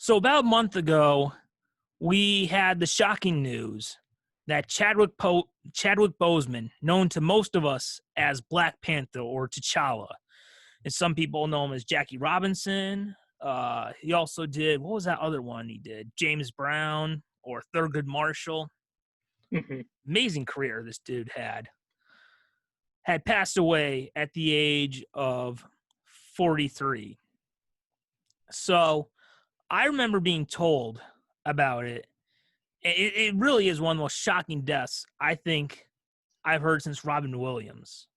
So about a month ago, we had the shocking news that Chadwick Boseman, known to most of us as Black Panther or T'Challa, and some people know him as Jackie Robinson. He also did, what was that other one he did? James Brown or Thurgood Marshall. Mhm. Amazing career this dude had passed away at the age of 43. So I remember being told about it. It really is one of the most shocking deaths I think I've heard since Robin Williams.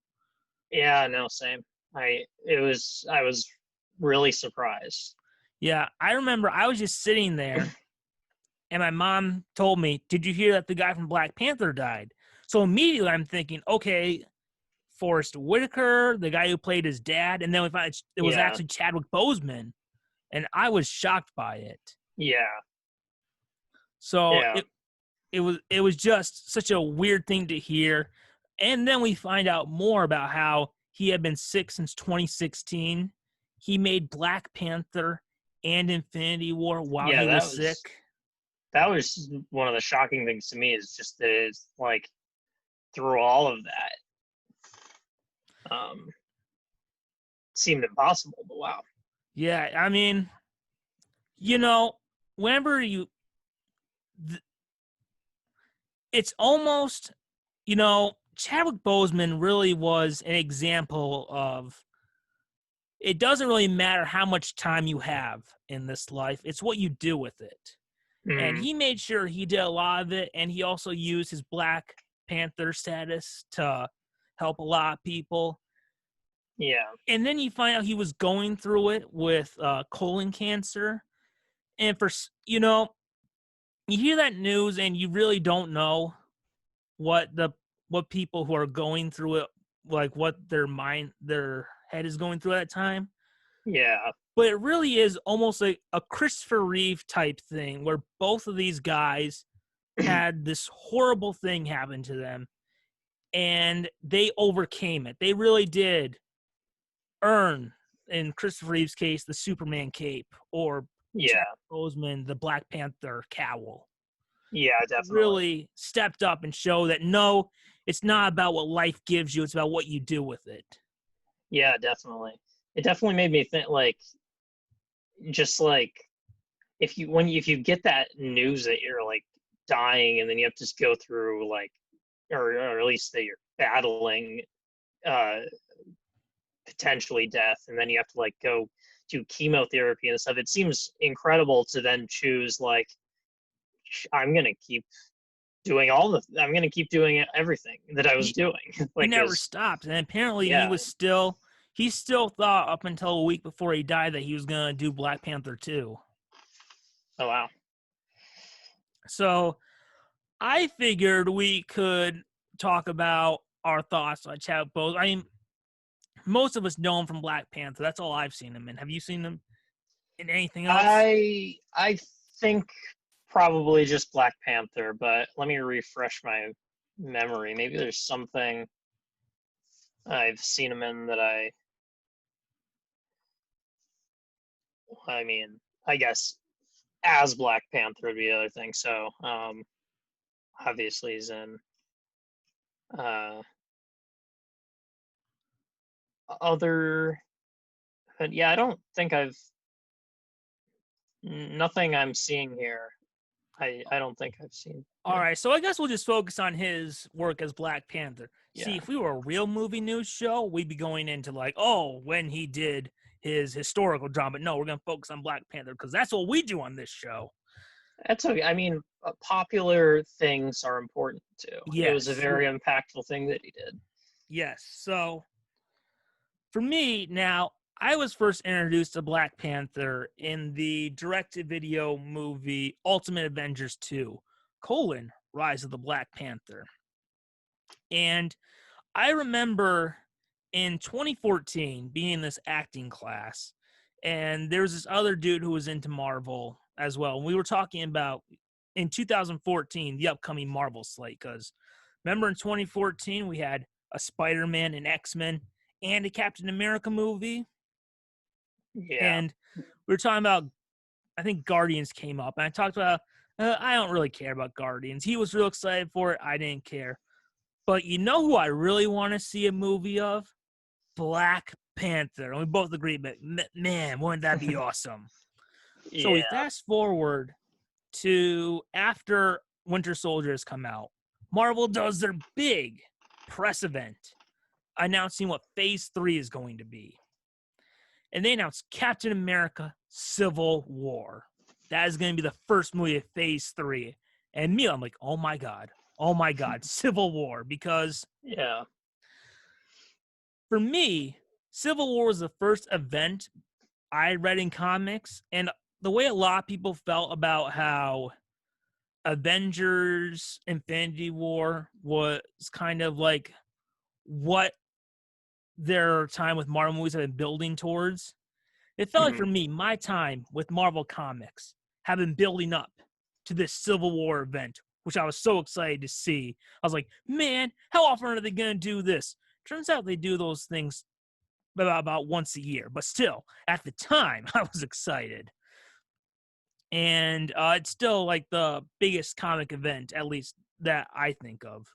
Yeah, no, same. I was really surprised. Yeah, I remember I was just sitting there and my mom told me, "Did you hear that the guy from Black Panther died?" So immediately I'm thinking, okay, Forrest Whitaker, the guy who played his dad, and then we found it was Yeah, actually Chadwick Boseman, and I was shocked by it. yeah, So yeah. it was just such a weird thing to hear. And then we find out more about how he had been sick since 2016. He made Black Panther and Infinity War while Yeah, he was sick. that was one of the shocking things to me is just that it's like through all of that, seemed impossible, but wow. Yeah, I mean, you know, whenever it's almost, Chadwick Boseman really was an example of it doesn't really matter how much time you have in this life, it's what you do with it. And Mm, he made sure he did a lot of it, and he also used his Black Panther status to help a lot of people. yeah, And then you find out he was going through it with colon cancer. And you hear that news and you really don't know what people who are going through it, like what their head is going through at that time. yeah, But it really is almost like a Christopher Reeve type thing where both of these guys had this horrible thing happen to them and they overcame it. They really did earn, in Christopher Reeve's case, the Superman cape, or Chadwick yeah, Boseman, the Black Panther cowl. yeah, definitely. Really stepped up and showed that no, it's not about what life gives you, it's about what you do with it. Yeah, definitely. It definitely made me think like just like if you get that news that you're like dying and then you have to just go through like or at least that you're battling uh potentially death and then you have to like go do chemotherapy and stuff. It seems incredible to then choose like I'm gonna keep I'm gonna keep doing everything that I was He doing. he Like never is stopped, and apparently yeah. he still thought up until a week before he died that he was gonna do Black Panther 2. Oh wow. So I figured we could talk about our thoughts on Chadwick Boseman. I mean, most of us know him from Black Panther. That's all I've seen him in. Have you seen him in anything else? I think probably just Black Panther, but let me refresh my memory. Maybe there's something I've seen him in that I mean, I guess as Black Panther would be the other thing. So, obviously he's in uh other but yeah, I don't think I've nothing I'm seeing here. I don't think I've seen All him. right, so I guess we'll just focus on his work as Black Panther. See, Yeah. if we were a real movie news show, we'd be going into like, oh, when he did his historical drama. But no, we're gonna focus on Black Panther because that's what we do on this show. That's okay. I mean, popular things are important too. It was a Yes, very impactful thing that he did. yes. So for me, now I was first introduced to Black Panther in the direct-to-video movie Ultimate Avengers 2: Rise of the Black Panther. And I remember in 2014 being in this acting class, and there was this other dude who was into Marvel as well. And we were talking about in 2014 the upcoming Marvel slate, because remember in 2014 we had a Spider-Man, an X-Men, and a Captain America movie. Yeah. And we were talking about, I think Guardians came up, and I talked about I don't really care about Guardians. He was real excited for it. I didn't care. But you know who I really want to see a movie of? Black Panther. And we both agree, but man, wouldn't that be awesome? So we Yeah. fast forward to after Winter Soldier has come out. Marvel does their big press event announcing what Phase 3 is going to be. And they announced Captain America Civil War. That is going to be the first movie of Phase 3. And me, I'm like, oh my God, Civil War. Because Yeah. for me, Civil War was the first event I read in comics. And the way a lot of people felt about how Avengers Infinity War was kind of like what their time with Marvel movies have been building towards. It felt like for me, my time with Marvel Comics have been building up to this Civil War event, which I was so excited to see. I was like, man, how often are they going to do this? Turns out they do those things about once a year, but still, at the time, I was excited. And it's still like the biggest comic event, at least that I think of.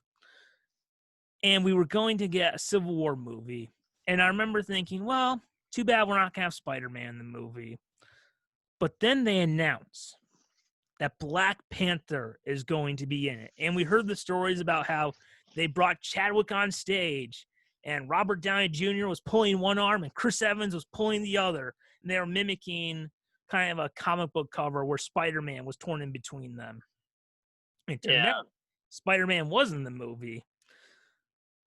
And we were going to get a Civil War movie. And I remember thinking, well, too bad we're not going to have Spider-Man in the movie. But then they announce that Black Panther is going to be in it. And we heard the stories about how they brought Chadwick on stage and Robert Downey Jr. was pulling one arm and Chris Evans was pulling the other. And they were mimicking kind of a comic book cover where Spider-Man was torn in between them. It turned out Spider-Man was in the movie.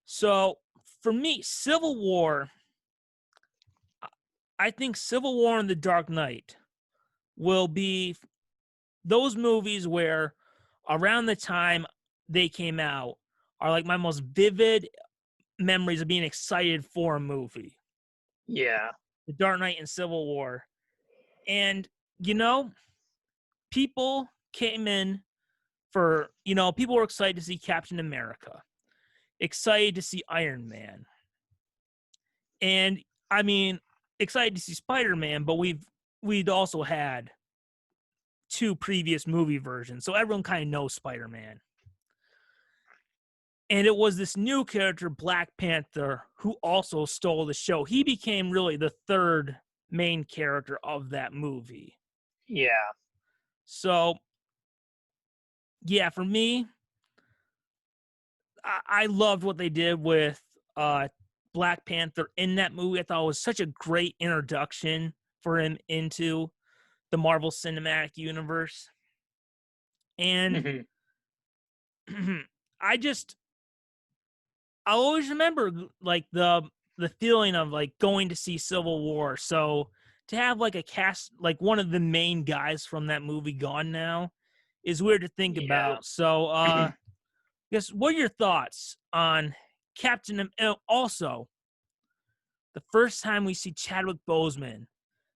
So for me, Civil War, I think Civil War and The Dark Knight will be those movies where around the time they came out are like my most vivid memories of being excited for a movie. Yeah. The Dark Knight and Civil War. And, you know, people came in for, people were excited to see Captain America, excited to see Iron Man. And, I mean, excited to see Spider-Man, but we'd also had 2 previous movie versions, so everyone kind of knows Spider-Man. And it was this new character, Black Panther, who also stole the show. He became really the third main character of that movie. Yeah. So, yeah, for me, I loved what they did with Black Panther in that movie. I thought it was such a great introduction for him into the Marvel Cinematic Universe. And I always remember like the feeling of like going to see Civil War. So to have like a cast, like one of the main guys from that movie gone now is weird to think about. So I guess what are your thoughts on Captain? Also, the first time we see Chadwick Boseman,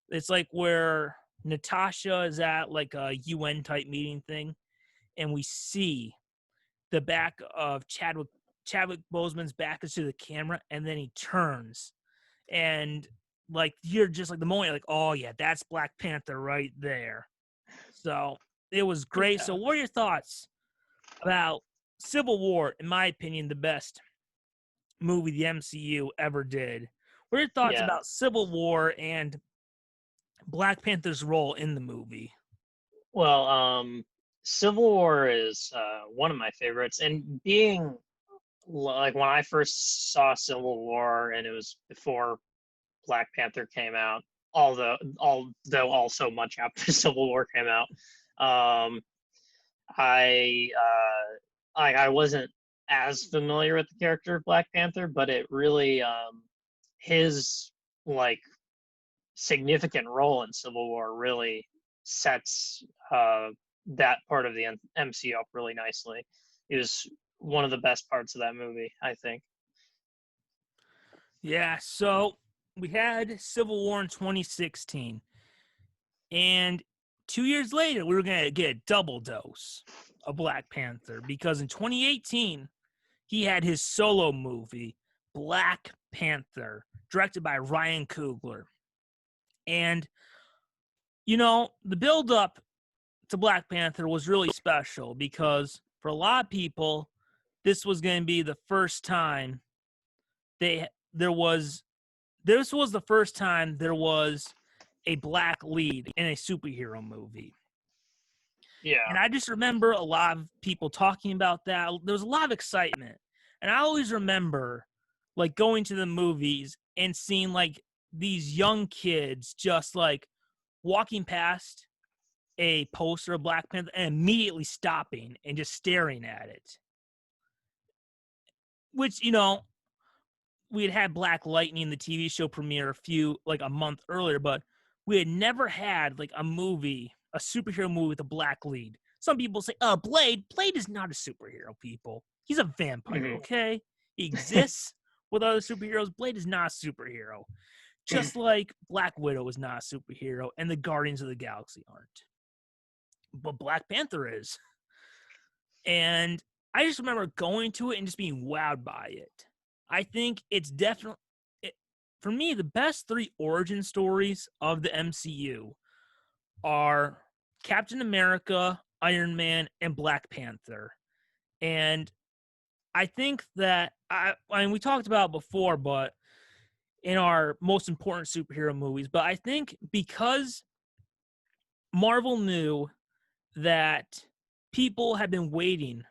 it's like where Natasha is at like a UN type meeting thing, and we see the back of Chadwick Boseman's back is to the camera, and then he turns, and like you're just like the moment you're like, oh yeah, that's Black Panther right there. So it was great. Yeah. So what are your thoughts about Civil War? In my opinion, the best movie the MCU ever did. What are your thoughts Yeah. about Civil War and Black Panther's role in the movie? Well, Civil War is one of my favorites, and being like when I first saw Civil War, and it was before Black Panther came out, although also much after Civil War came out, um, I I wasn't as familiar with the character of Black Panther, but it really his like significant role in Civil War really sets that part of the MCU up really nicely. It was one of the best parts of that movie, I think. Yeah, so we had Civil War in 2016, and 2 years later, we were going to get a double dose of Black Panther because in 2018, he had his solo movie, Black Panther, directed by Ryan Coogler. And the build up to Black Panther was really special because for a lot of people, this was going to be the first time they there was this was the first time there was a black lead in a superhero movie. Yeah. And I just remember a lot of people talking about that. There was a lot of excitement. And I always remember like going to the movies and seeing like these young kids just like walking past a poster of Black Panther and immediately stopping and just staring at it. Which, we had Black Lightning, the TV show premiere a month earlier, but we had never had like a superhero movie with a black lead. Some people say, Blade. Blade is not a superhero, people. He's a vampire, okay? He exists with other superheroes. Blade is not a superhero. Just like Black Widow is not a superhero and the Guardians of the Galaxy aren't. But Black Panther is. And I just remember going to it and just being wowed by it. I think it's definitely, for me, the best 3 origin stories of the MCU are Captain America, Iron Man, and Black Panther. And I think that, we talked about it before, but in our most important superhero movies, but I think because Marvel knew that people had been waiting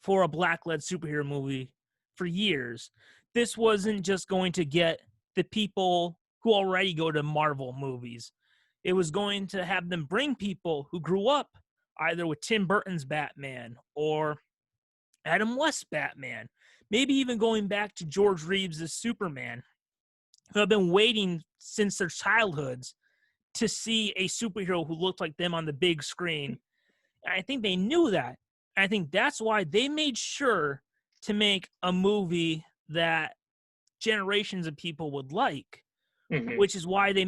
for a black-led superhero movie for years, this wasn't just going to get the people who already go to Marvel movies. It was going to have them bring people who grew up either with Tim Burton's Batman or Adam West's Batman, maybe even going back to George Reeves' Superman, who have been waiting since their childhoods to see a superhero who looked like them on the big screen. And I think they knew that. And I think that's why they made sure to make a movie that generations of people would like, which is why they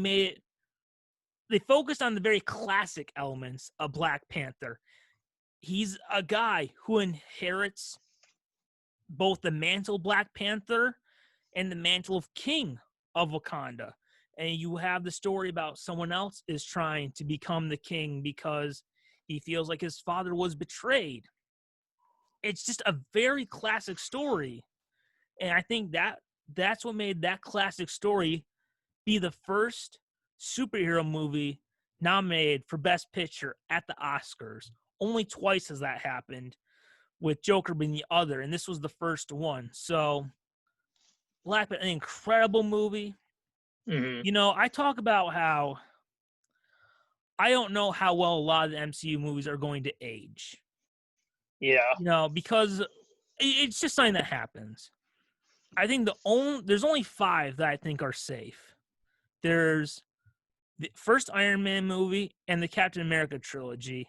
focused on the very classic elements of Black Panther. He's a guy who inherits both the mantle Black Panther and the mantle of King of Wakanda. And you have the story about someone else is trying to become the king because he feels like his father was betrayed. It's just a very classic story. And I think that's what made that classic story be the first superhero movie nominated for Best Picture at the Oscars. Only twice has that happened, with Joker being the other, and this was the first one. So, Black Panther, an incredible movie. I talk about how I don't know how well a lot of the MCU movies are going to age. Yeah. Because it's just something that happens. I think there's only 5 that I think are safe. There's the first Iron Man movie and the Captain America trilogy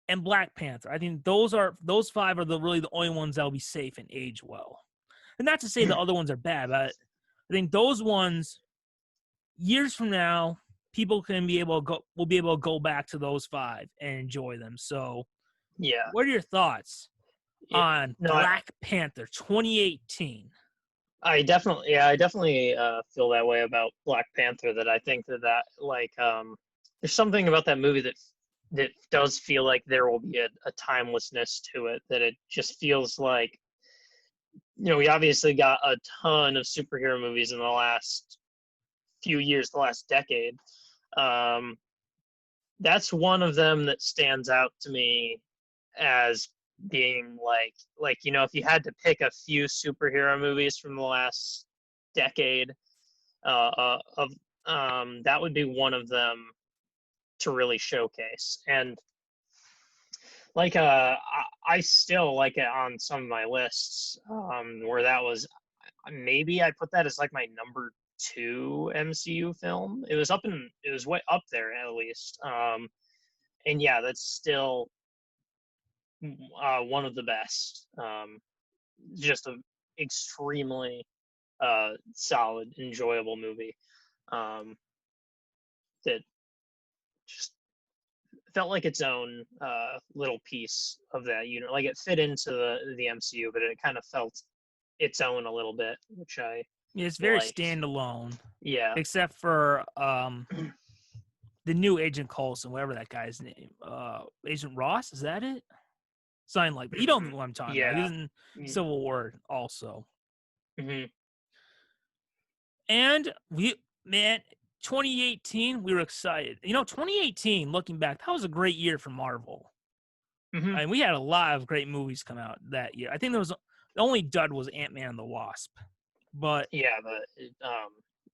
and Black Panther. I think those 5 are really the only ones that will be safe and age well. And not to say the other ones are bad, but I think those ones, years from now, people will be able to go back to those 5 and enjoy them. So, Yeah. what are your thoughts on No, Black Panther 2018? I definitely feel that way about Black Panther, that I think that like there's something about that movie that does feel like there will be a timelessness to it, that it just feels like, we obviously got a ton of superhero movies in the last few years, the last decade. That's one of them that stands out to me as being like if you had to pick a few superhero movies from the last decade, of that would be one of them to really showcase. And I still like it on some of my lists, where that was, maybe I put that as like my number 2 MCU film. It was way up there at least. And yeah, that's still one of the best. Just a extremely solid, enjoyable movie, that just felt like its own little piece of that unit. Like it fit into the MCU, but it kind of felt its own a little bit, which I It's very liked. standalone. Yeah. Except for the new Agent Coulson, whatever that guy's name. Agent Ross, is that it? Something like that. You don't know what I'm talking about. He was in Civil War also. Mm-hmm. And 2018, we were excited. 2018, looking back, that was a great year for Marvel. Mm-hmm. I mean, we had a lot of great movies come out that year. I think the only dud was Ant-Man and the Wasp. But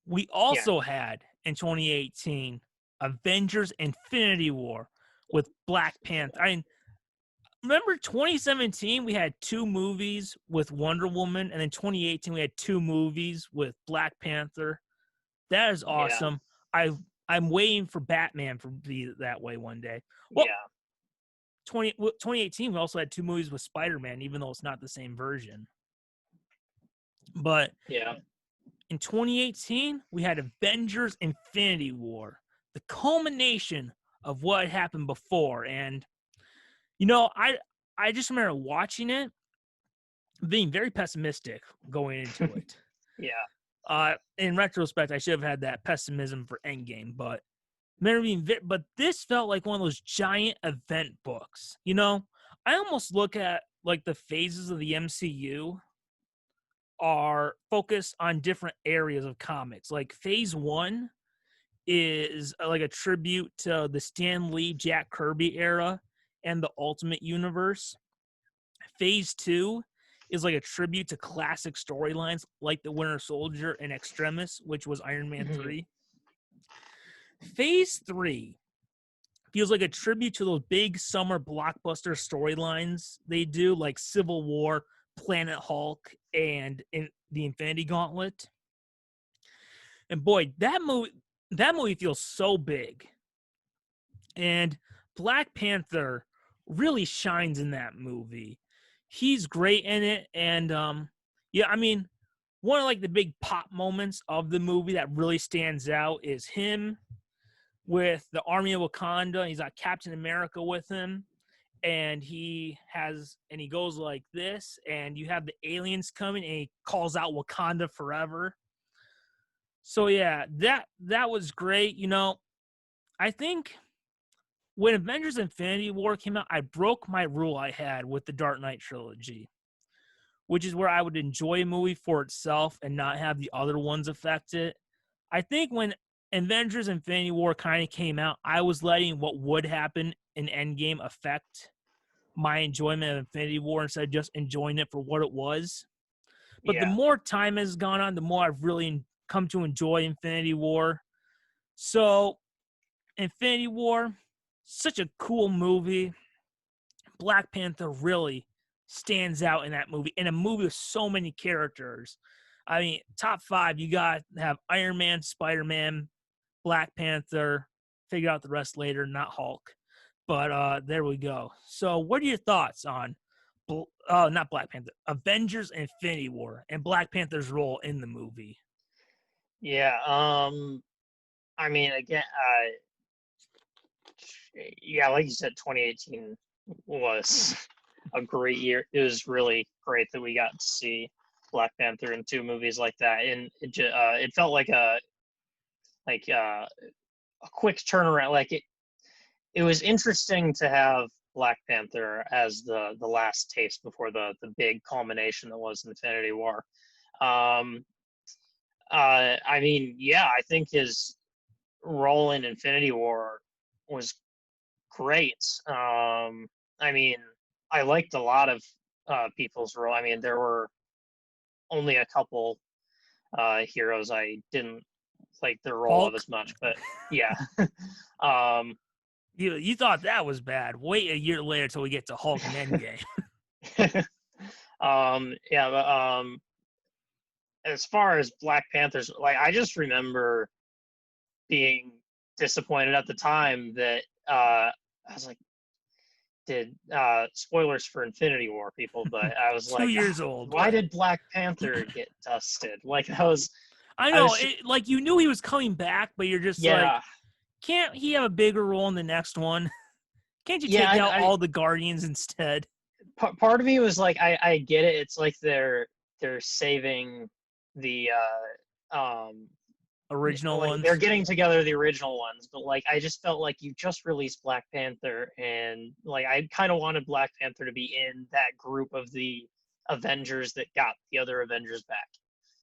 we also had in 2018 Avengers Infinity War with Black Panther. I mean, remember 2017 we had 2 movies with Wonder Woman, and in 2018 we had 2 movies with Black Panther. That is awesome. I'm waiting for Batman to be that way one day. Well, 2018 we also had 2 movies with Spider-Man, even though it's not the same version. But in 2018 we had Avengers Infinity War, the culmination of what happened before. And I just remember watching it, being very pessimistic going into it. In retrospect, I should have had that pessimism for Endgame, but this felt like one of those giant event books. I almost look at like the phases of the MCU are focused on different areas of comics. Like phase 1 is like a tribute to the Stan Lee, Jack Kirby era and the Ultimate Universe. Phase 2 is like a tribute to classic storylines like the Winter Soldier and Extremis, which was Iron Man 3. Phase 3 feels like a tribute to those big summer blockbuster storylines they do, like Civil War, Planet Hulk, and the Infinity Gauntlet. And boy, that movie feels so big. And Black Panther really shines in that movie. He's great in it. And I mean, one of like the big pop moments of the movie that really stands out is him with the Army of Wakanda. He's got Captain America with him, and he goes like this, and you have the aliens coming, and he calls out Wakanda forever. So yeah, that was great. I think when Avengers Infinity War came out, I broke my rule I had with the Dark Knight trilogy, which is where I would enjoy a movie for itself and not have the other ones affect it. I think when Avengers Infinity War kind of came out, I was letting what would happen in Endgame affect my enjoyment of Infinity War instead of just enjoying it for what it was. But the more time has gone on, the more I've really come to enjoy Infinity War. So, Infinity War, such a cool movie. Black Panther really stands out in that movie. In a movie with so many characters. I mean, top 5, you got to have Iron Man, Spider-Man, Black Panther. Figure out the rest later, not Hulk. But there we go. So what are your thoughts on, not Black Panther, Avengers Infinity War and Black Panther's role in the movie? I mean, again, like you said, 2018 was a great year. It was really great that we got to see Black Panther in 2 movies like that, and it felt like a quick turnaround. Like it was interesting to have Black Panther as the last taste before the big culmination that was Infinity War. I mean, I think his role in Infinity War was great. I mean, I liked a lot of people's role. I mean, there were only a couple heroes I didn't like their role of as much, but yeah. You thought that was bad. Wait a year later till we get to Hulk and Endgame. As far as Black Panthers, like I just remember being disappointed at the time that I was like, spoilers for Infinity War, people, but I was 2 years old. Why did Black Panther get dusted? Like that was. I know, like you knew he was coming back, but you're just like, can't he have a bigger role in the next one? Can't you take out all the Guardians instead? Part of me was like, I get it. It's like they're saving the original like ones. they're getting together the original ones, but like I just felt like you just released Black Panther, and like I kind of wanted Black Panther to be in that group of the Avengers that got the other Avengers back.